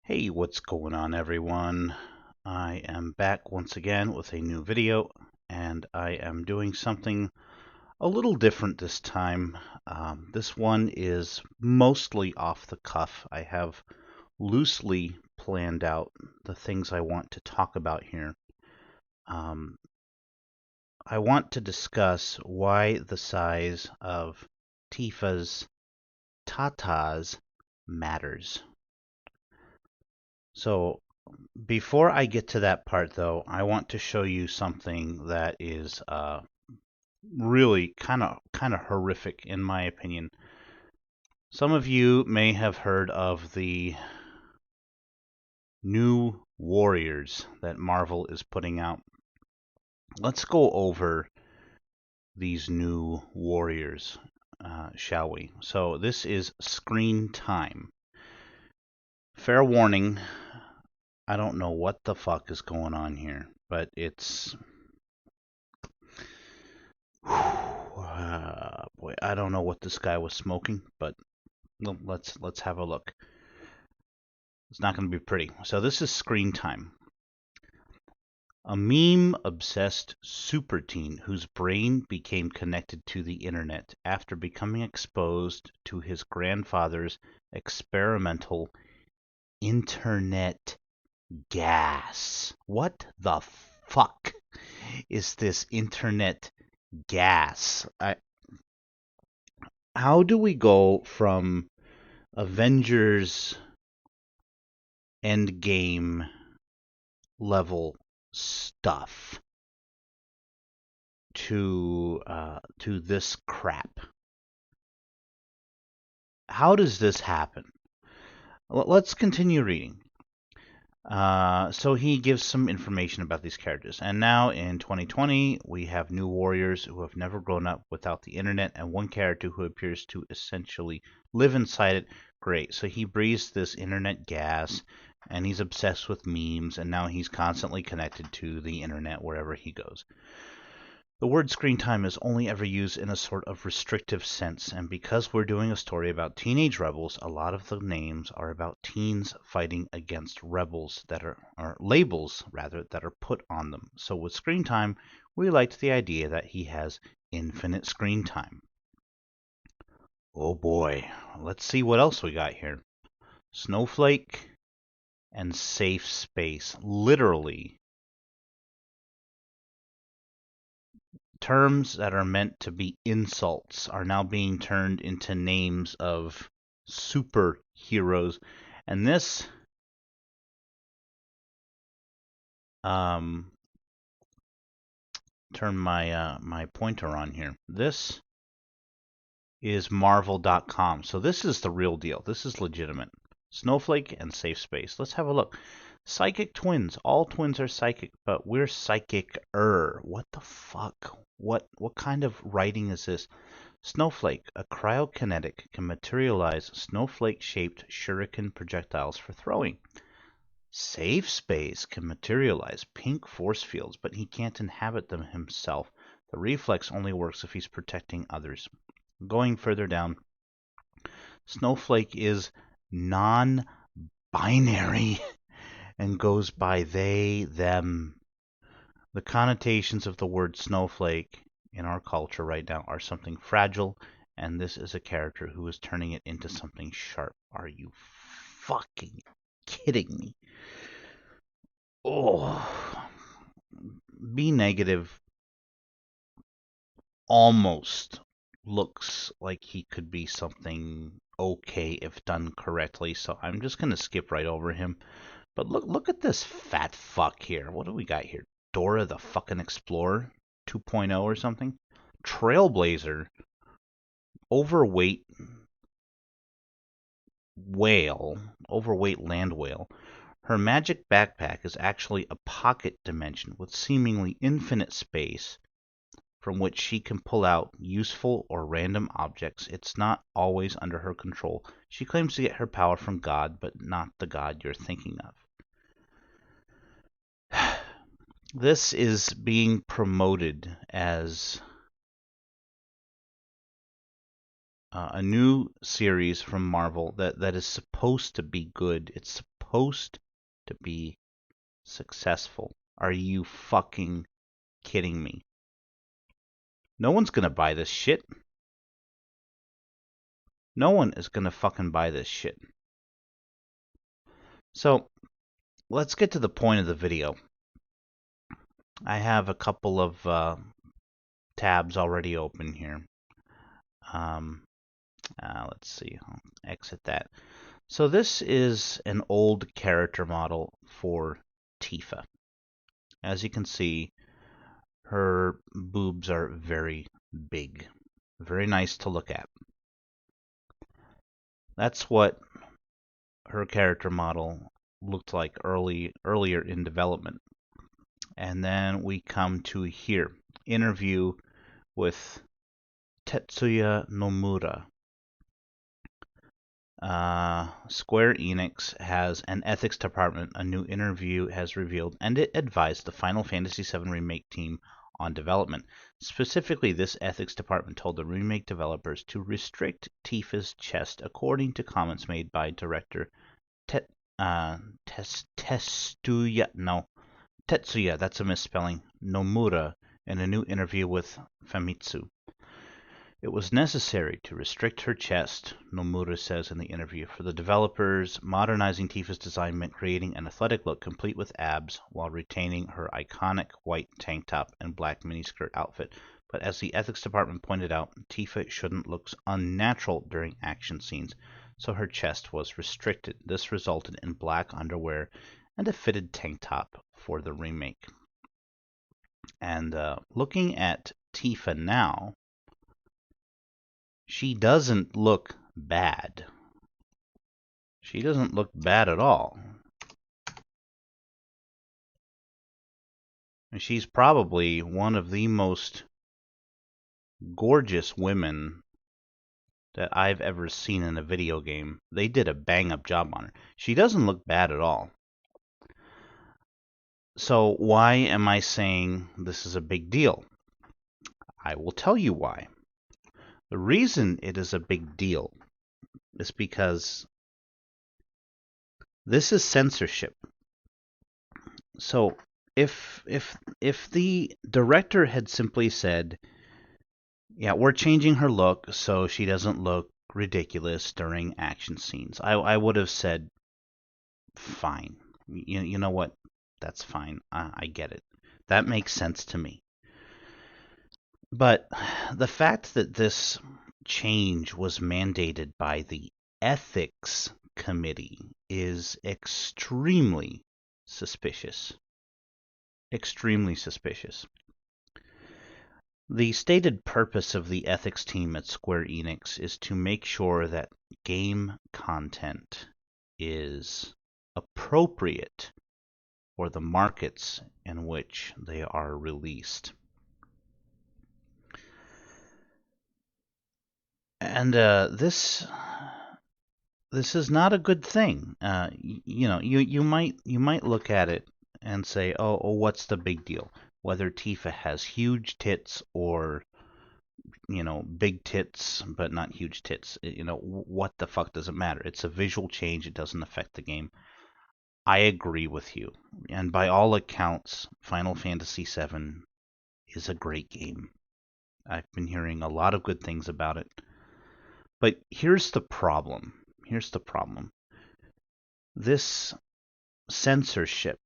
Hey, what's going on, everyone? I am back once again with a new video, and I am doing something a little different this time. This one is mostly off the cuff. I have loosely planned out the things I want to talk about here. Um, I want to discuss why the size of Tifa's tatas matters. So, before I get to that part, though, I want to show you something that is really kind of horrific, in my opinion. Some of you may have heard of the new Warriors that Marvel is putting out. Let's go over these new Warriors, shall we? So this is screen time. Fair warning, I don't know what the fuck is going on here, but it's boy, I don't know what this guy was smoking, but well, let's have a look. It's not going to be pretty. So this is screen time. A meme-obsessed super teen whose brain became connected to the internet after becoming exposed to his grandfather's experimental internet gas. What the fuck is this internet gas? How do we go from Avengers Endgame level stuff to this crap? How does this happen? Let's continue reading. So he gives some information about these characters. And now in 2020, we have new warriors who have never grown up without the internet, and one character who appears to essentially live inside it. Great. So he breathes this internet gas, and he's obsessed with memes, and now he's constantly connected to the internet wherever he goes. The word screen time is only ever used in a sort of restrictive sense, and because we're doing a story about teenage rebels, a lot of the names are about teens fighting against rebels that are labels rather that are put on them. So with screen time, we liked the idea that he has infinite screen time. Oh boy, let's see what else we got here. Snowflake and safe space. Literally, terms that are meant to be insults are now being turned into names of superheroes. And this turn my pointer on here. This is Marvel.com. So this is the real deal. This is legitimate. Snowflake and safe space. Let's have a look. Psychic twins. All twins are psychic, but we're psychic-er. What the fuck? What kind of writing is this? Snowflake, a cryokinetic, can materialize snowflake-shaped shuriken projectiles for throwing. Safe Space can materialize pink force fields, but he can't inhabit them himself. The reflex only works if he's protecting others. Going further down, Snowflake is non-binary and goes by they, them. The connotations of the word snowflake in our culture right now are something fragile, and this is a character who is turning it into something sharp. Are you fucking kidding me? Oh, B negative almost looks like he could be something okay if done correctly, so I'm just gonna skip right over him. But look at this fat fuck here. What do we got here? Dora the fucking Explorer 2.0 or something? Trailblazer, overweight whale, overweight land whale. Her magic backpack is actually a pocket dimension with seemingly infinite space from which she can pull out useful or random objects. It's not always under her control. She claims to get her power from God, but not the God you're thinking of. This is being promoted as a new series from Marvel that is supposed to be good. It's supposed to be successful. Are you fucking kidding me? No one's gonna buy this shit. No one is gonna fucking buy this shit. So, let's get to the point of the video. I have a couple of tabs already open here. Let's see, I'll exit that. So this is an old character model for Tifa. As you can see, her boobs are very big. Very nice to look at. That's what her character model looked like earlier in development. And then we come to here, interview with Tetsuya Nomura. Square Enix has an ethics department, a new interview has revealed, and it advised the Final Fantasy VII Remake team on development. Specifically, this ethics department told the remake developers to restrict Tifa's chest according to comments made by director Tetsuya, that's a misspelling, Nomura, in a new interview with Famitsu. It was necessary to restrict her chest, Nomura says in the interview. For the developers, modernizing Tifa's design meant creating an athletic look complete with abs while retaining her iconic white tank top and black miniskirt outfit. But as the ethics department pointed out, Tifa shouldn't look unnatural during action scenes, so her chest was restricted. This resulted in black underwear and a fitted tank top for the remake. And looking at Tifa now, she doesn't look bad. She doesn't look bad at all. And she's probably one of the most gorgeous women that I've ever seen in a video game. They did a bang-up job on her. She doesn't look bad at all. So why am I saying this is a big deal? I will tell you why. The reason it is a big deal is because this is censorship. So if the director had simply said, yeah, we're changing her look so she doesn't look ridiculous during action scenes, I would have said, fine. You know what? That's fine. I get it. That makes sense to me. But the fact that this change was mandated by the ethics committee is extremely suspicious. Extremely suspicious. The stated purpose of the ethics team at Square Enix is to make sure that game content is appropriate for the markets in which they are released. And this is not a good thing. You might look at it and say, oh, what's the big deal? Whether Tifa has huge tits or big tits but not huge tits, what the fuck does it matter? It's a visual change. It doesn't affect the game. I agree with you. And by all accounts, Final Fantasy VII is a great game. I've been hearing a lot of good things about it. But here's the problem. This censorship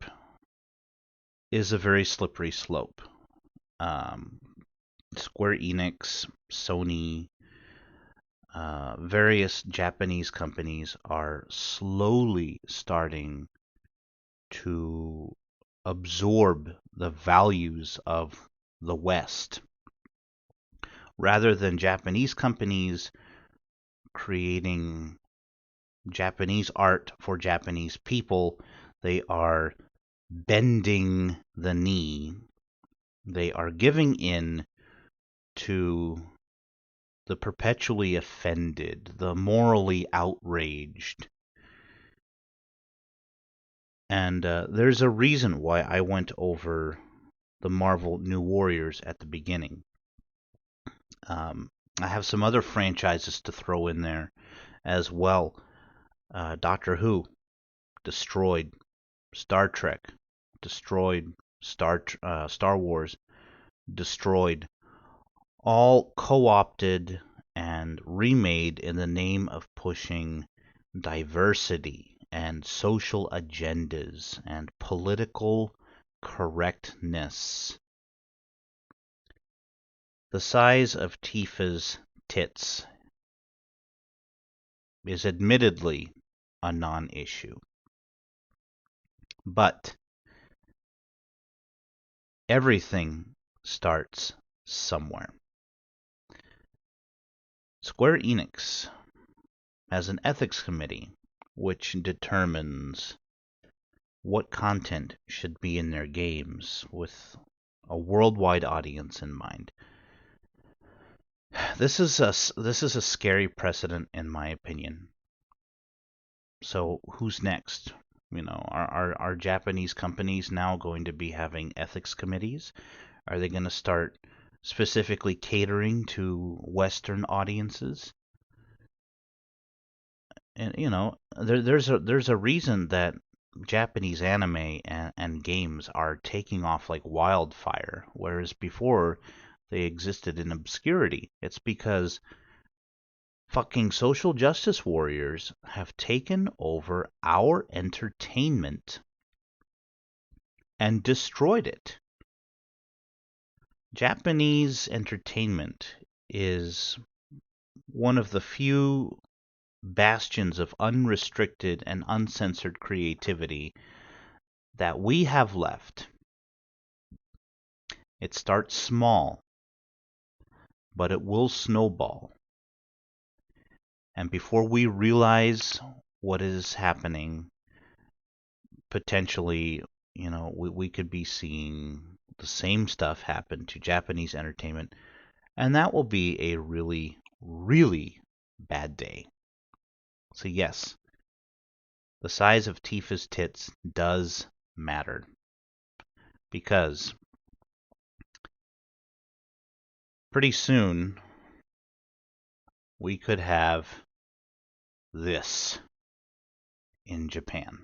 is a very slippery slope. Square Enix, Sony, various Japanese companies are slowly starting to absorb the values of the West. Rather than Japanese companies creating Japanese art for Japanese people, they are bending the knee. They are giving in to the perpetually offended, the morally outraged. And there's a reason why I went over the Marvel New Warriors at the beginning. I have some other franchises to throw in there as well. Doctor Who. destroyed. Star Trek, destroyed. Star Wars, destroyed. All co-opted and remade in the name of pushing diversity and social agendas and political correctness. The size of Tifa's tits is admittedly a non-issue, but everything starts somewhere. Square Enix has an ethics committee which determines what content should be in their games with a worldwide audience in mind. This is a scary precedent in my opinion. So who's next? Are Japanese companies now going to be having ethics committees? Are they going to start specifically catering to Western audiences? And there's a reason that Japanese anime and games are taking off like wildfire, whereas before they existed in obscurity. It's because fucking social justice warriors have taken over our entertainment and destroyed it. Japanese entertainment is one of the few bastions of unrestricted and uncensored creativity that we have left. It starts small, but it will snowball. And before we realize what is happening, potentially, we could be seeing the same stuff happen to Japanese entertainment, and that will be a really, really bad day. So yes, the size of Tifa's tits does matter, because pretty soon we could have this in Japan.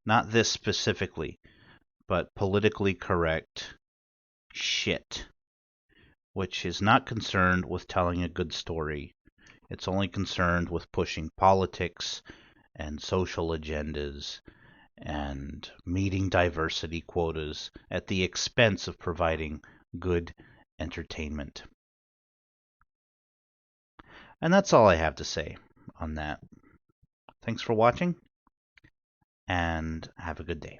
Not this specifically, but politically correct shit, which is not concerned with telling a good story. It's only concerned with pushing politics and social agendas and meeting diversity quotas at the expense of providing good entertainment. And that's all I have to say on that. Thanks for watching, and have a good day.